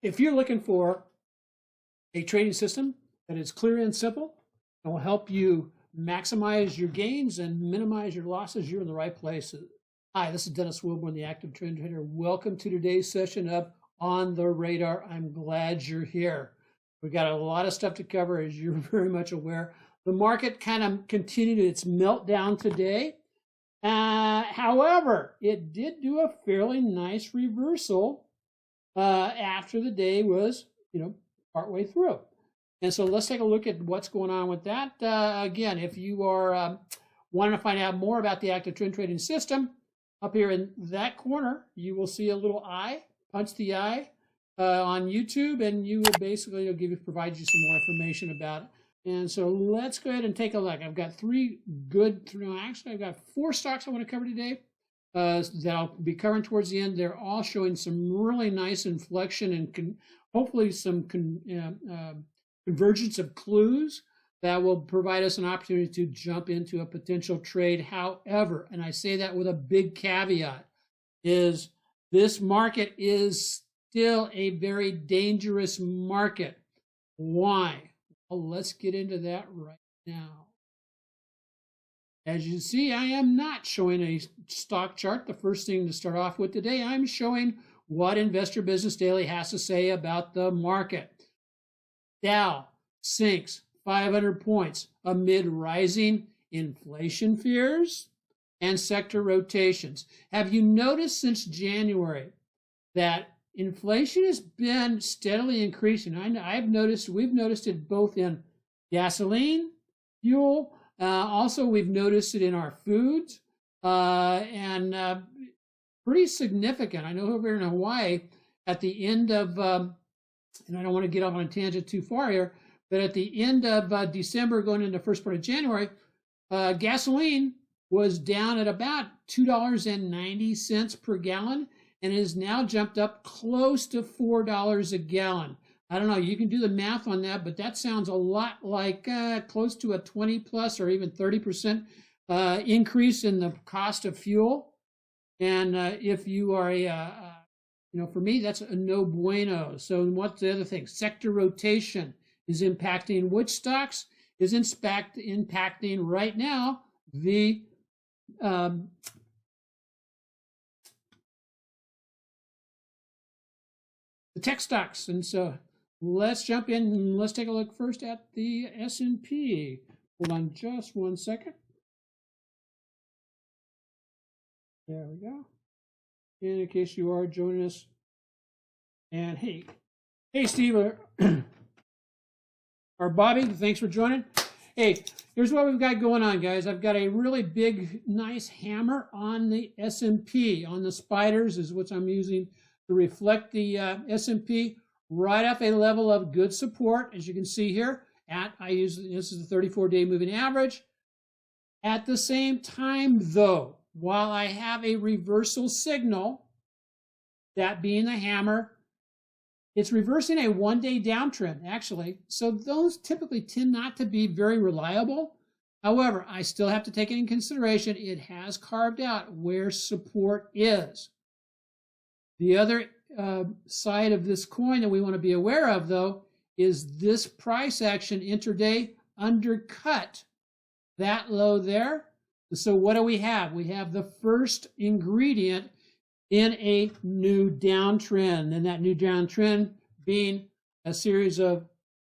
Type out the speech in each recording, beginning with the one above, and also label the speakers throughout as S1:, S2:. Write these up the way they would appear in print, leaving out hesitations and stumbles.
S1: If you're looking for a trading system that is clear and simple and will help you maximize your gains and minimize your losses, you're in the right place. Hi, this is Dennis Wilburn, the Active Trend Trader. Welcome to today's session of On the Radar. I'm glad you're here. We've got a lot of stuff to cover, as you're very much aware. The market kind of continued its meltdown today. However, it did do a fairly nice reversal after the day was, partway through. And so let's take a look at what's going on with that. Again, if you are wanting to find out more about the active trend trading system, up here in that corner, you will see a little eye. Punch the eye on YouTube, and you will basically provide you some more information about it. And so let's go ahead and take a look. I've got actually I've got 4 stocks I want to cover today that I'll be covering towards the end. They're all showing some really nice inflection and hopefully some convergence of clues that will provide us an opportunity to jump into a potential trade. However, and I say that with a big caveat, is this market is still a very dangerous market. Why? Well, let's get into that right now. As you see, I am not showing a stock chart. The first thing to start off with today, I'm showing what Investor Business Daily has to say about the market. Dow sinks 500 points amid rising inflation fears and sector rotations. Have you noticed since January that inflation has been steadily increasing? We've noticed it both in gasoline, fuel, also we've noticed it in our foods, and pretty significant. I know over here in Hawaii, at the end of, and I don't want to get off on a tangent too far here, but at the end of December, going into the first part of January, gasoline was down at about $2.90 per gallon, and it has now jumped up close to $4 a gallon. I don't know, you can do the math on that, but that sounds a lot like close to a 20 plus or even 30% increase in the cost of fuel. And if you are for me, that's a no bueno. So what's the other thing? Sector rotation is impacting which stocks? Is in fact impacting right now the tech stocks. And so let's jump in and let's take a look first at the S&P. Hold on just one second. There we go. And in case you are joining us, and hey Steve, or Bobby, thanks for joining. Hey, here's what we've got going on, guys. I've got a really big, nice hammer on the S&P, on the spiders is what I'm using to reflect the S&P right off a level of good support, as you can see here. This is the 34-day moving average. At the same time, though, while I have a reversal signal, that being the hammer, it's reversing a one-day downtrend, actually. So those typically tend not to be very reliable. However, I still have to take it in consideration. It has carved out where support is. The other side of this coin that we want to be aware of, though, is this price action intraday undercut that low there. So what do we have? We have the first ingredient in a new downtrend, and that new downtrend being a series of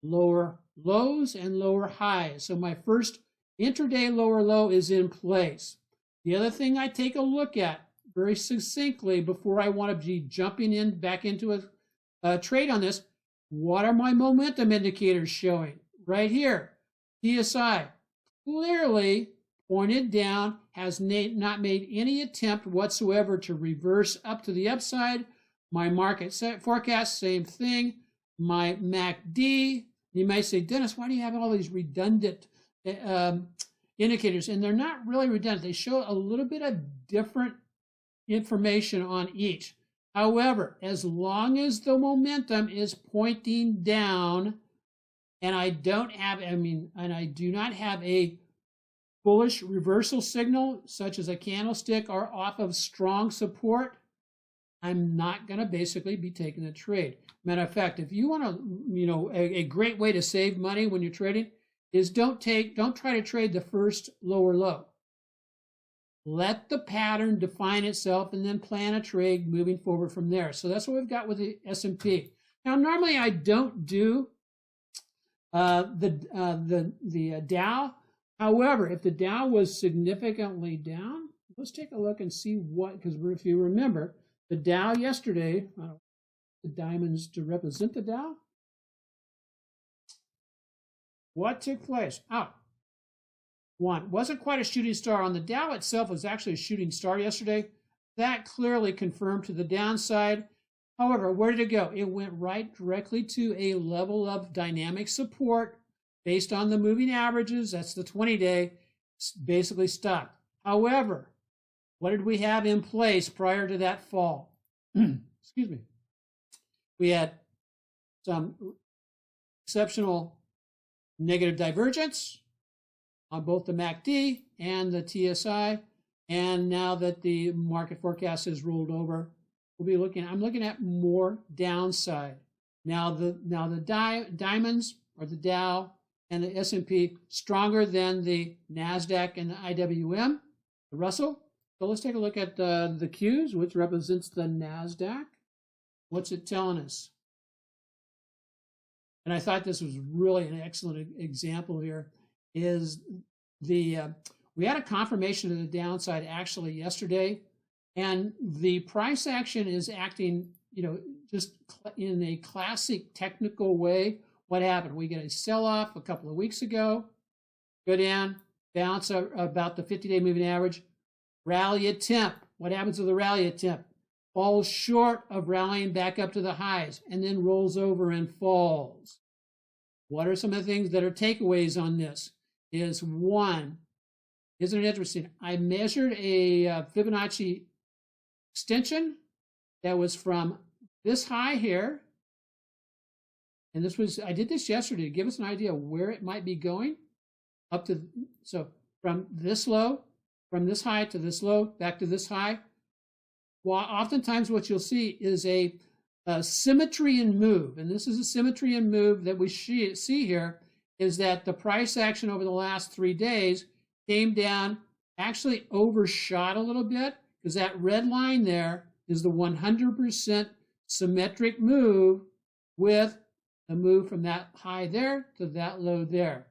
S1: lower lows and lower highs. So my first intraday lower low is in place. The other thing I take a look at very succinctly before I want to be jumping back into a trade on this, what are my momentum indicators showing? Right here, PSI clearly pointed down, has not made any attempt whatsoever to reverse up to the upside. My market forecast, same thing. My MACD, you may say, Dennis, why do you have all these redundant indicators? And they're not really redundant. They show a little bit of different information on each. However, as long as the momentum is pointing down, and I do not have a bullish reversal signal, such as a candlestick or off of strong support, I'm not going to basically be taking a trade. Matter of fact, if you want to, a great way to save money when you're trading is don't try to trade the first lower low. Let the pattern define itself and then plan a trade moving forward from there. So that's what we've got with the S&P. Now, normally I don't do the Dow. However, if the Dow was significantly down, let's take a look and see what, because if you remember, the Dow yesterday, the diamonds to represent the Dow. What took place? One, wasn't quite a shooting star. On the Dow itself was actually a shooting star yesterday. That clearly confirmed to the downside. However, where did it go? It went right directly to a level of dynamic support based on the moving averages. That's the 20-day, basically stopped. However, what did we have in place prior to that fall? Excuse me. We had some exceptional negative divergence on both the MACD and the TSI. And now that the market forecast has rolled over, I'm looking at more downside. Now the diamonds, or the Dow and the S&P, stronger than the NASDAQ and the IWM, the Russell. So let's take a look at the Qs, which represents the NASDAQ. What's it telling us? And I thought this was really an excellent example here, is we had a confirmation of the downside actually yesterday, and the price action is acting, just in a classic technical way. What happened? We get a sell-off a couple of weeks ago, go down, bounce about the 50-day moving average, rally attempt. What happens with the rally attempt? Falls short of rallying back up to the highs and then rolls over and falls. What are some of the things that are takeaways on this? Is one, isn't it interesting? I measured a Fibonacci extension that was from this high here. And I did this yesterday to give us an idea where it might be going up to, so from this low, from this high to this low, back to this high. Well, oftentimes what you'll see is a symmetry in move. And this is a symmetry in move that we see here, is that the price action over the last 3 days came down, actually overshot a little bit, because that red line there is the 100% symmetric move with the move from that high there to that low there.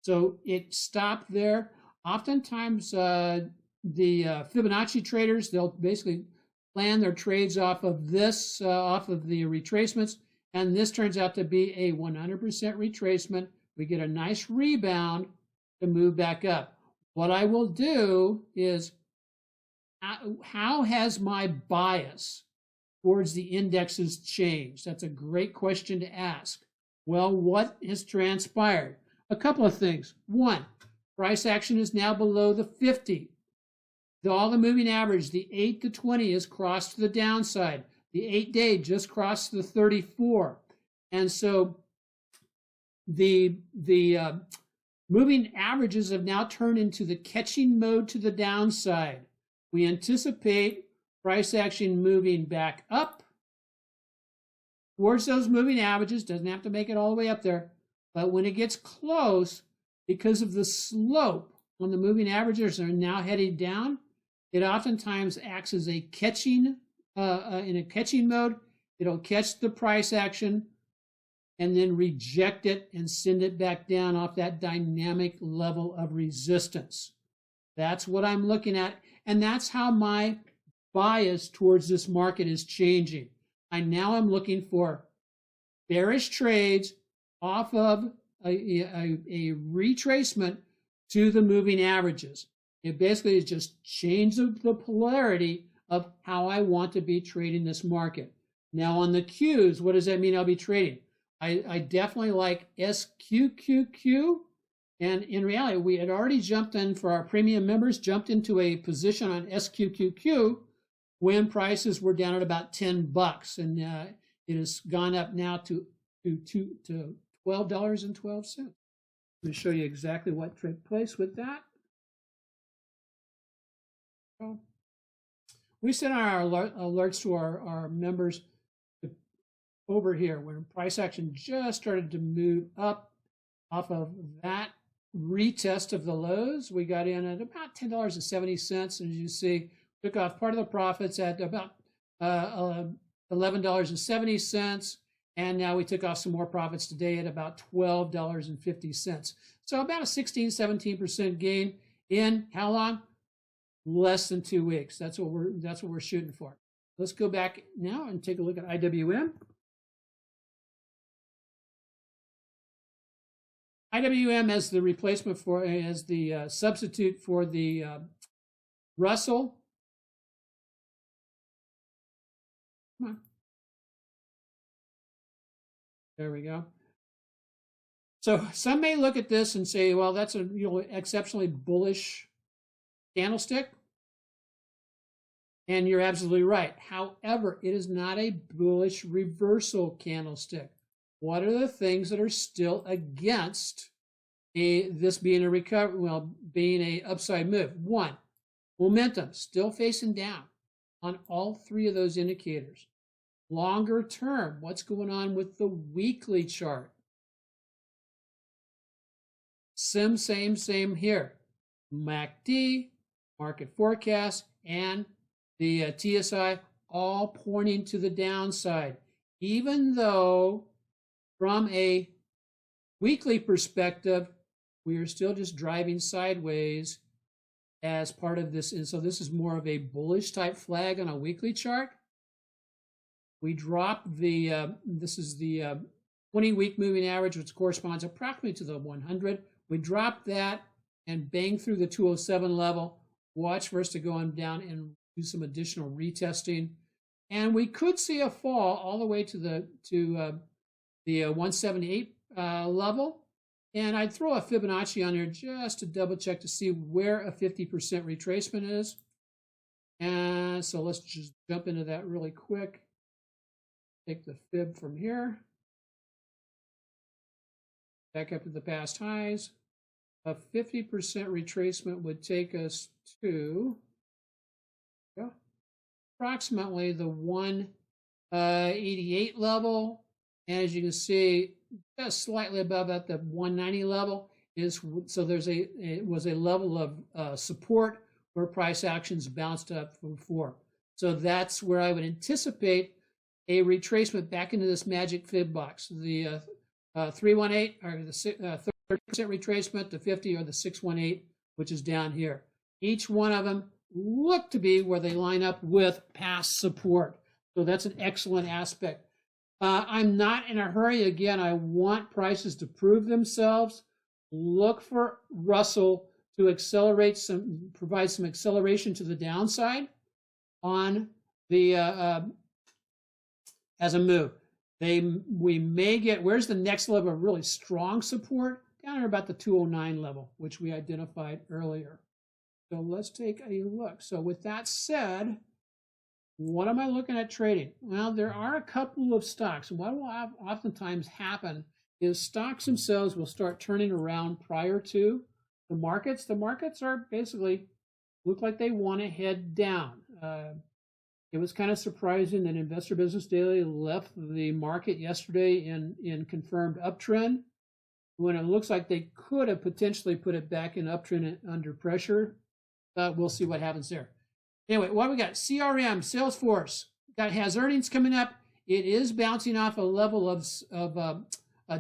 S1: So it stopped there. Oftentimes, the Fibonacci traders, they'll basically plan their trades off of this, off of the retracements, and this turns out to be a 100% retracement. We get a nice rebound to move back up. What I will do is, how has my bias towards the indexes changed? That's a great question to ask. Well, what has transpired? A couple of things. One, price action is now below the 50. All the moving average, the 8 to 20 has crossed to the downside. The 8-day just crossed the 34. And so the moving averages have now turned into the catching mode to the downside. We anticipate price action moving back up towards those moving averages. Doesn't have to make it all the way up there. But when it gets close, because of the slope when the moving averages are now heading down, it oftentimes acts as a catching, in a catching mode. It'll catch the price action and then reject it and send it back down off that dynamic level of resistance. That's what I'm looking at. And that's how my bias towards this market is changing. I'm looking for bearish trades off of a retracement to the moving averages. It basically is just change the polarity of how I want to be trading this market. Now on the Qs, what does that mean I'll be trading? I definitely like SQQQ. And in reality, we had already jumped in, for our premium members, jumped into a position on SQQQ when prices were down at about $10. And it has gone up now to $12.12. Let me show you exactly what took place with that. We send our alerts to our members over here when price action just started to move up off of that retest of the lows. We got in at about $10.70, and as you see, took off part of the profits at about $11.70, and now we took off some more profits today at about $12.50. So about a 16-17% gain in how long? Less than 2 weeks. That's what we're shooting for. Let's go back now and take a look at IWM. IWM as the replacement for, as the substitute for the Russell. Come on. There we go. So some may look at this and say, well, that's a exceptionally bullish candlestick. And you're absolutely right. However, it is not a bullish reversal candlestick. What are the things that are still against this being a recovery, well, being a upside move? One, momentum still facing down on all three of those indicators. Longer term, what's going on with the weekly chart? Same here. MACD, market forecast, and the TSI all pointing to the downside, even though from a weekly perspective, we are still just driving sideways as part of this. And so this is more of a bullish type flag on a weekly chart. We drop the, this is the 20-week moving average, which corresponds approximately to the 100. We drop that and bang through the 207 level. Watch for us to go on down and do some additional retesting. And we could see a fall all the way to the 178 level. And I'd throw a Fibonacci on there just to double check to see where a 50% retracement is. And so let's just jump into that really quick. Take the fib from here. Back up to the past highs. A 50% retracement would take us to approximately the 188 level. And as you can see, just slightly above at the 190 level is, so there's it was a level of support where price actions bounced up from before. So that's where I would anticipate a retracement back into this magic fib box. The 318 or the 30% retracement, the 50 or the 618, which is down here. Each one of them look to be where they line up with past support. So that's an excellent aspect. I'm not in a hurry. Again, I want prices to prove themselves. Look for Russell to accelerate provide some acceleration to the downside on the as a move. We may get, where's the next level of really strong support? Down here about the 209 level, which we identified earlier. So let's take a look. So with that said, what am I looking at trading? Well, there are a couple of stocks. What will oftentimes happen is stocks themselves will start turning around prior to the markets. The markets are basically look like they want to head down. It was kind of surprising that Investor Business Daily left the market yesterday in confirmed uptrend when it looks like they could have potentially put it back in uptrend under pressure. We'll see what happens there. Anyway, what we got? CRM, Salesforce, that has earnings coming up. It is bouncing off a level of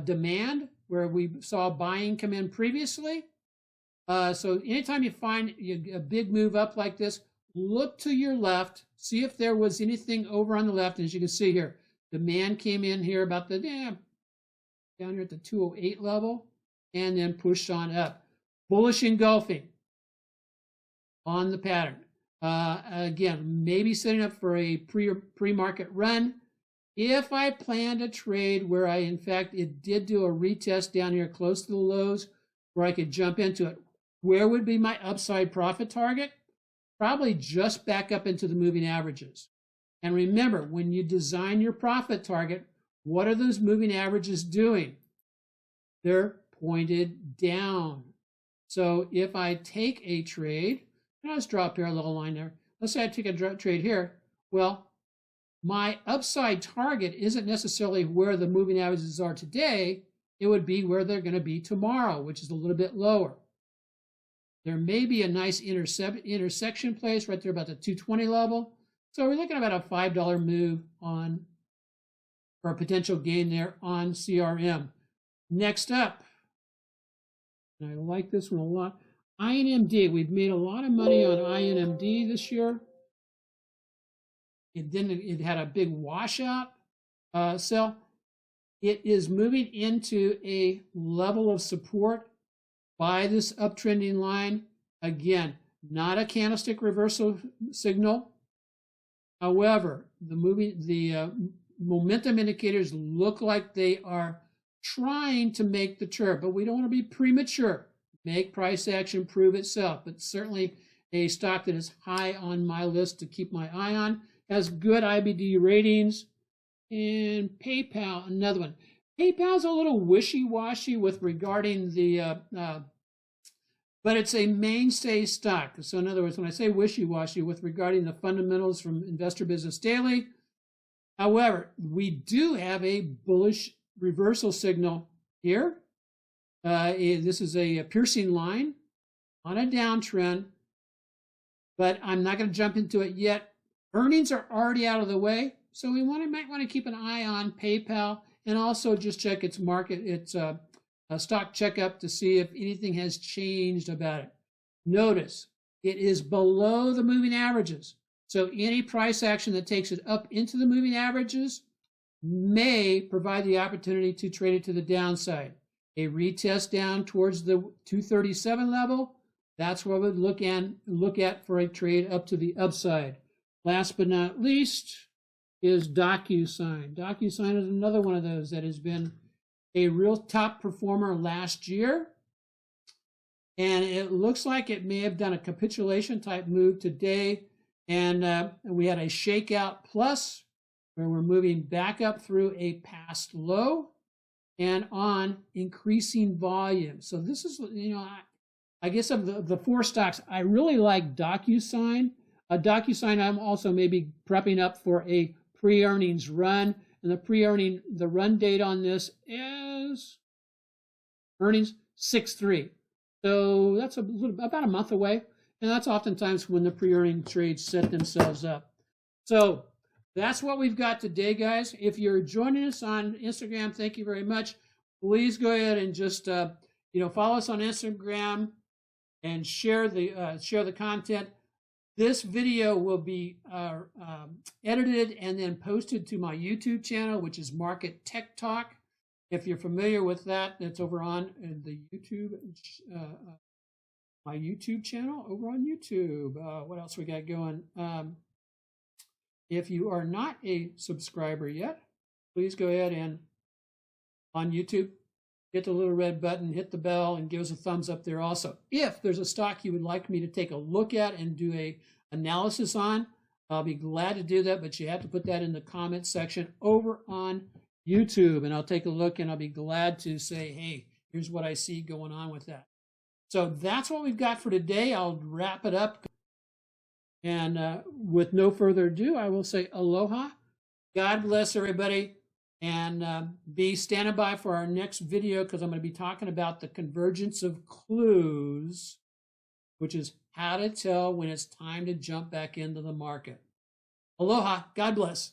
S1: demand where we saw buying come in previously. So anytime you find a big move up like this, look to your left, see if there was anything over on the left. As you can see here, demand came in here about the down here at the 208 level and then pushed on up. Bullish engulfing on the pattern. Again, maybe setting up for a pre-market run. If I plan to trade where in fact, it did do a retest down here close to the lows where I could jump into it, where would be my upside profit target? Probably just back up into the moving averages. And remember, when you design your profit target, what are those moving averages doing? They're pointed down. So if I take a trade, let's draw a parallel line there. let's say I take a trade here. Well, my upside target isn't necessarily where the moving averages are today. It would be where they're going to be tomorrow, which is a little bit lower. There may be a nice intersection place right there about the 220 level. So we're looking at about a $5 move on, or a potential gain there on CRM. Next up, and I like this one a lot, INMD. We've made a lot of money on INMD this year. It had a big washout sell. It is moving into a level of support by this uptrending line. Again, not a candlestick reversal signal. However, the momentum indicators look like they are trying to make the turn, but we don't want to be premature. Make price action prove itself, but certainly a stock that is high on my list to keep my eye on. Has good IBD ratings. And PayPal, another one. PayPal's a little wishy-washy with regarding the, but it's a mainstay stock. So in other words, when I say wishy-washy with regarding the fundamentals from Investor Business Daily, however, we do have a bullish reversal signal here. This is a piercing line on a downtrend, but I'm not going to jump into it yet. Earnings are already out of the way, so we might want to keep an eye on PayPal and also just check its stock checkup to see if anything has changed about it. Notice it is below the moving averages, so any price action that takes it up into the moving averages may provide the opportunity to trade it to the downside. A retest down towards the 237 level, that's what I would look at for a trade up to the upside. Last but not least is DocuSign. DocuSign is another one of those that has been a real top performer last year. And it looks like it may have done a capitulation type move today. And we had a shakeout plus where we're moving back up through a past low and on increasing volume. So this is, I guess of the four stocks, I really like DocuSign. DocuSign, I'm also maybe prepping up for a pre-earnings run, and the run date on this is earnings 6/3. So that's about a month away, and that's oftentimes when the pre-earning trades set themselves up. So that's what we've got today, guys. If you're joining us on Instagram, thank you very much. Please go ahead and just follow us on Instagram and share the content. This video will be edited and then posted to my YouTube channel, which is Market Tech Talk. If you're familiar with that, it's over on the YouTube, my YouTube channel over on YouTube. What else we got going? If you are not a subscriber yet, please go ahead and on YouTube, hit the little red button, hit the bell, and give us a thumbs up there also. If there's a stock you would like me to take a look at and do a analysis on, I'll be glad to do that, but you have to put that in the comment section over on YouTube, and I'll take a look and I'll be glad to say, hey, here's what I see going on with that. So that's what we've got for today. I'll wrap it up. And with no further ado, I will say aloha. God bless everybody. And be standing by for our next video because I'm going to be talking about the convergence of clues, which is how to tell when it's time to jump back into the market. Aloha. God bless.